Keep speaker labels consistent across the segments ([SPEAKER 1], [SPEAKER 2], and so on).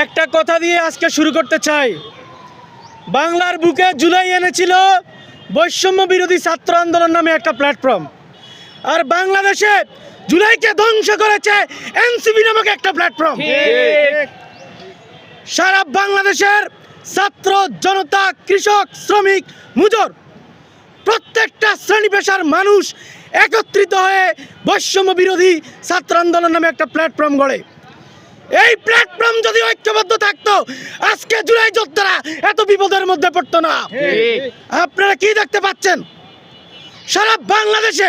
[SPEAKER 1] একটা কথা দিয়ে আজকে শুরু করতে চাই। বাংলার বুকে জুলাই এনেছিল বৈষম্য বিরোধী ছাত্র আন্দোলন নামে একটা প্ল্যাটফর্ম, আর বাংলাদেশে জুলাইকে ধ্বংস করেছে এনসিপি নামক একটা প্ল্যাটফর্ম। সারা বাংলাদেশের ছাত্র জনতা, কৃষক, শ্রমিক, মজুর প্রত্যেকটা শ্রেণী পেশার মানুষ একত্রিত হয়ে বৈষম্য বিরোধী ছাত্র আন্দোলন নামে একটা প্ল্যাটফর্ম গড়ে। এই প্ল্যাটফর্ম যদি ঐক্যবদ্ধ থাকতো, আজকে জুলাই যোদ্ধারা এত বিপদের মধ্যে পড়তো না। আপনারা কি দেখতে পাচ্ছেন? সারা বাংলাদেশে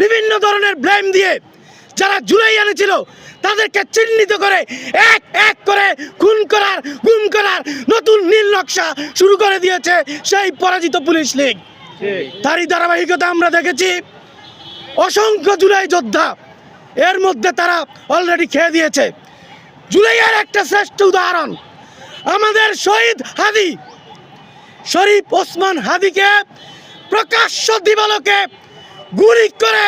[SPEAKER 1] বিভিন্ন ধরনের ব্লেম দিয়ে যারা জুলাই এনেছিল তাদেরকে চিহ্নিত করে এক এক করে খুন করার, গুম করার নতুন নীল নকশা শুরু করে দিয়েছে সেই পরাজিত পুলিশ লীগ। তারই ধারাবাহিকতা আমরা দেখেছি অসংখ্য জুলাই যোদ্ধা, এর মধ্যে তারা অলরেডি খেয়ে দিয়েছে। জুলাইয়ের একটা শ্রেষ্ঠ উদাহরণ আমাদের শহীদ হাদি শরীফ ওসমান হাদিকে প্রকাশ্য দিবালোকে গুলি করে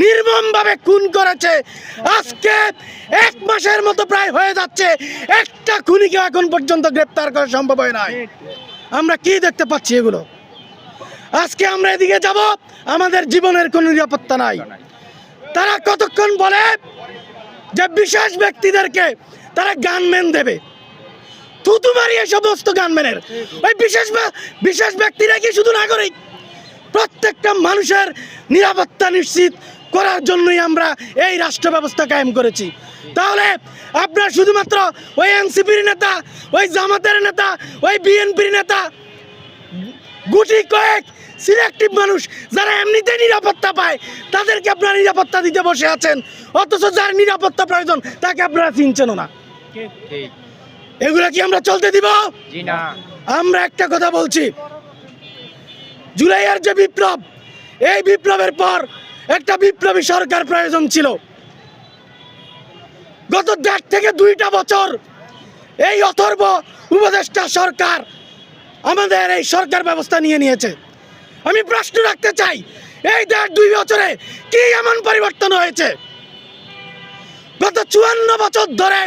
[SPEAKER 1] নির্মমভাবে খুন করেছে। আজকে এক মাসের মতো প্রায় হয়ে যাচ্ছে, একটা খুনিকে এখন পর্যন্ত গ্রেপ্তার করা সম্ভব হয় নাই। আমরা কি দেখতে পাচ্ছি এগুলো? আজকে আমরা এদিকে যাব, আমাদের জীবনের কোনো নিরাপত্তা নাই। তারা কতক্ষণ বলে যে বিশেষ ব্যক্তিদেরকে তারা গানম্যান দেবে, থুতু মারিয়ে সমস্ত গানম্যানের। ওই বিশেষ ব্যক্তিরা কি শুধু নাগরিক? প্রত্যেকটা মানুষের নিরাপত্তা নিশ্চিত করার জন্যই আমরা এই রাষ্ট্র ব্যবস্থা কায়েম করেছি। তাহলে আপনার শুধুমাত্র ওই এনসিপির নেতা, ওই জামাতের নেতা, ওই বিএনপির নেতা, গুটি কয়েক সিলেক্টিভ মানুষ যারা এমনিতে নিরাপত্তা পায় তাদেরকে আপনারা নিরাপত্তা দিতে বসে আছেন, অথচ যার নিরাপত্তা প্রয়োজন তাকে আপনারা চিনছেন না। এগুলা কি আমরা চলতে দিব? আমরা একটা কথা বলছি, জুলাইয়ের যে বিপ্লব, এই বিপ্লবের পর একটা বিপ্লবী সরকার প্রয়োজন ছিল। গত 1.5 থেকে 2 বছর এই অথর্ব উপদেষ্টা সরকার আমাদের এই সরকার ব্যবস্থা নিয়েছে। আমি প্রশ্ন রাখতে চাই, এই 1.5-2 বছরে কি এমন পরিবর্তন হয়েছে? গত 54 বছর ধরে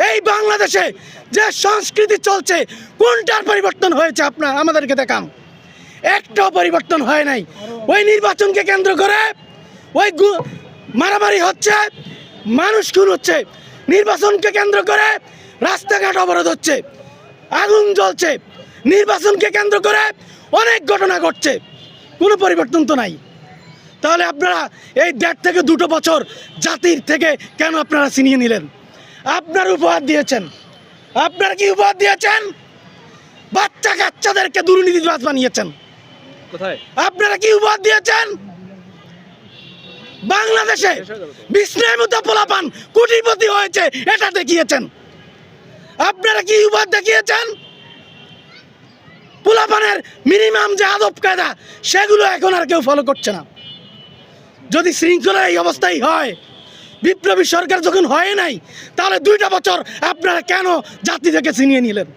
[SPEAKER 1] এই বাংলাদেশে যে সংস্কৃতি চলছে, কোনটার পরিবর্তন হয়েছে? আপনার আমাদেরকে দেখান। একটাও পরিবর্তন হয় নাই। ওই নির্বাচনকে কেন্দ্র করে ওই মারামারি হচ্ছে, মানুষ খুন হচ্ছে, নির্বাচনকে কেন্দ্র করে রাস্তাঘাট অবরোধ হচ্ছে, আগুন জ্বলছে, নির্বাচনকে কেন্দ্র করে অনেক ঘটনা ঘটছে, কোনো পরিবর্তন তো নাই। তাহলে আপনারা এই 1.5 থেকে 2 বছর জাতির থেকে কেন আপনারা ছিনিয়ে নিলেন? আপনার উপহার দিয়েছেন। আপনারা কি উপহার দিয়েছেন? বাচ্চা কাচ্চাদেরকে দুর্নীতিবাজ বানিয়েছেন। আপনারা কি উপহার দিয়েছেন? বাংলাদেশে বিস্ময়ের মতো পোলাপান কোটিপতি হয়েছে, এটা দেখিয়েছেন। আপনারা কি উপহার দেখিয়েছেন? পোলাপানের মিনিমাম যে আদব কায়দা, সেগুলো এখন আর কেউ ফলো করছে না। যদি শৃঙ্খলার এই অবস্থাই হয়, বিপ্লবী সরকার যখন হয় নাই, তাহলে 2 বছর আপনারা কেন জাতি থেকে ছিনিয়ে নিলেন?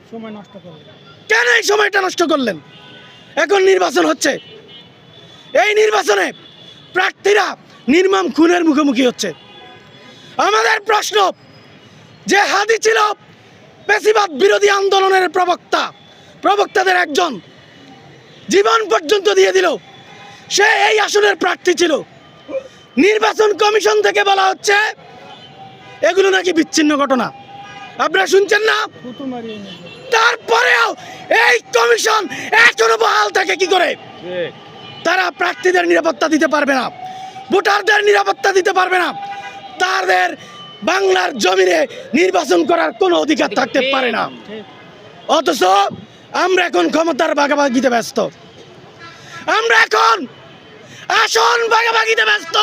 [SPEAKER 1] কেন এই সময়টা নষ্ট করলেন? এখন নির্বাচন হচ্ছে, এই নির্বাচনে প্রার্থীরা নির্মম খুনের মুখোমুখি হচ্ছে। আমাদের প্রশ্ন, যে হাদি ছিল পেশিবাদ বিরোধী আন্দোলনের প্রবক্তাদের একজন, জীবন পর্যন্ত দিয়ে দিল, সে এই আসনের প্রার্থী ছিল। নির্বাচন কমিশন থেকে বলা হচ্ছে এগুলো নাকি বিচ্ছিন্ন ঘটনা। আপনারা শুনছেন না? তারপরেও এই কমিশন এখনো বহাল থাকে কি করে? তারা প্রার্থীদের নিরাপত্তা দিতে পারবে না, ভোটারদের নিরাপত্তা দিতে পারবে না, তাদের বাংলার জমিনে নির্বাচন করার কোনো অধিকার থাকতে পারে না। অথচ আমরা এখন ক্ষমতার ভাগাভাগিতে ব্যস্ত, আমরা এখন আসন ভাগাভাগিতে ব্যস্ত।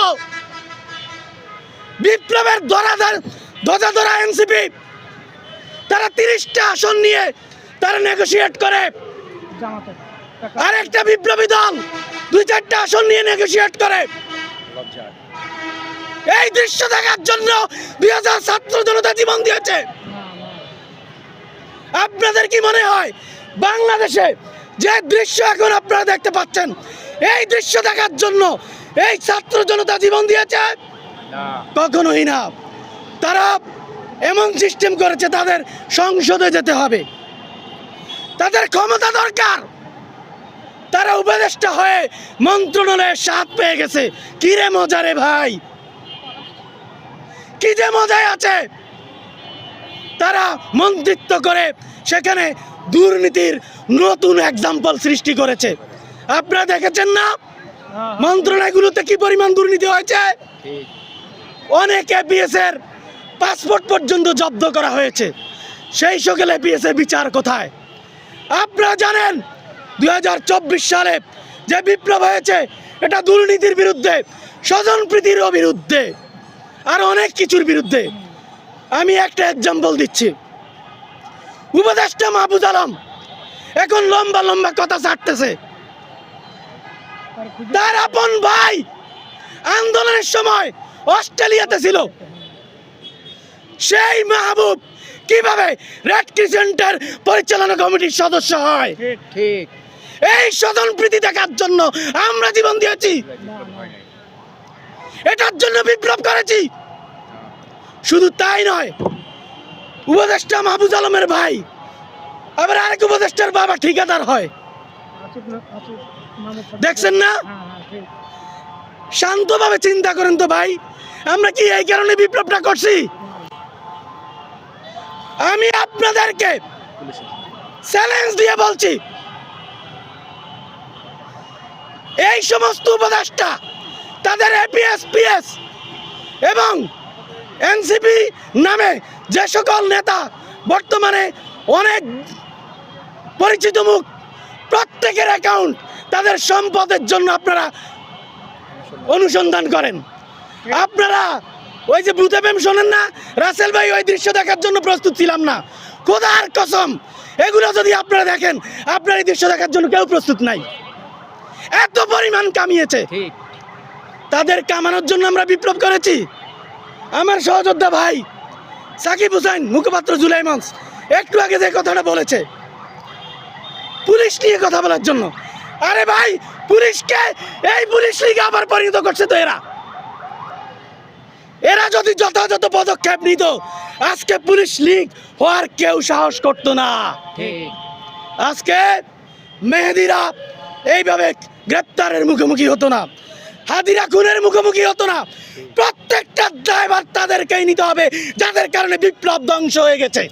[SPEAKER 1] বিপ্লবের ধ্বজা ধরা এনসিপি তারা 30টা আসন নিয়ে তারা নেগোশিয়েট করে, আরেকটা বিপ্লবী দল 2-4টা আসন নিয়ে নেগোশিয়েট করে। এই দৃশ্য দেখার জন্য 2000 ছাত্র জনতা জীবন দিয়েছে। আপনাদের কি মনে হয় বাংলাদেশে যে দৃশ্য এখন আপনারা দেখতে পাচ্ছেন, এই দৃশ্য দেখার জন্য এই ছাত্র জনতা জীবন দিয়েছে? কখনোই না। তারা এমন সিস্টেম করেছে তাদের সংসদে যেতে হবে, তাদের ক্ষমতা দরকার। তারা উপদেষ্টা হয়ে মন্ত্রণালয়ের স্বাদ পেয়ে গেছে। কি রে মজা রে ভাই, কি যে মজায় আছে। তারা মন্ত্রিত্ব করে সেখানে দুর্নীতির নতুন এক্সাম্পল সৃষ্টি করেছে। আপনারা দেখেছেন না মন্ত্রণালয়গুলোতে কি পরিমাণ দুর্নীতি হয়েছে? অনেক এপিএস এর পাসপোর্ট পর্যন্ত জব্দ করা হয়েছে। সেই সকল এপিএস এর বিচার কোথায়? আপনারা জানেন 2024 সালে যে বিপ্লব হয়েছে এটা দুর্নীতির বিরুদ্ধে, স্বজনপ্রীতির বিরুদ্ধে, আর অনেক কিছুর বিরুদ্ধে। আমি একটা এক্সাম্পল দিচ্ছি। উপদেষ্টা মাহফুজ আলম এখন লম্বা লম্বা কথা ছাড়তেছে। তার আপন ভাই আন্দোলনের সময় অস্ট্রেলিয়াতে ছিল। সেই মাহবুব কিভাবে রেড ক্রিসেন্টের পরিচালনা কমিটির সদস্য হয়?
[SPEAKER 2] ঠিক।
[SPEAKER 1] এই স্বজনপ্রীতি দেখার জন্য আমরা জীবন দিয়েছি, এটার জন্য বিপ্লব করেছি। শুধু তাই নয়, উপদেষ্টা মাহফুজ আলমের ভাই আবার আরেক উপদেষ্টার বাবা ঠিকাদার হয়। দেখছেন না? শান্তভাবে চিন্তা করেন তো ভাই, আমরা কি এই কারণে বিপ্লবটা করছি? আমি আপনাদেরকে চ্যালেঞ্জ দিয়ে বলছি, এই সমস্ত উপদেষ্টা, তাদের এপিএস পিএস এবং এনসিপি নামে যে সকল নেতা বর্তমানে অনেক পরিচিত মুখ, প্রত্যেকের অ্যাকাউন্ট তাদের সম্পদের জন্য আপনারা অনুসন্ধান করেন। আপনারা ওই যে ভূত এফএম শোনেন না, রাসেল ভাই ওই দৃশ্য দেখার জন্য প্রস্তুত ছিলাম না, খোদার কসম। এগুলো যদি আপনারা দেখেন, আপনার এই দৃশ্য দেখার জন্য কেউ প্রস্তুত নাই। এত পরিমাণ কামিয়েছে, তাদের কামানোর জন্য আমরা বিপ্লব করেছি। আমার সহযোদ্ধা ভাই সাকিব হুসাইন মুখপাত্র জুলাই মঞ্চ একটু আগে যে কথাটা বলেছে পুলিশ নিয়ে কথা বলার জন্য, আরে ভাই পুলিশকে এই পুলিশ লীগ আবার পরিণত করছে তো এরা যদি যথাযথ পদক্ষেপ নিত আজকে পুলিশ লীগ হওয়ার কেউ সাহস করতো না। আজকে মেহেদিরা এইভাবে গ্রেপ্তারের মুখোমুখি হতো না, হাদিরা খুনের মুখোমুখি হতো না। প্রত্যেকটা দায়ভার তাদেরকেই নিতে হবে যাদের কারণে বিপ্লব ধ্বংস হয়ে গেছে।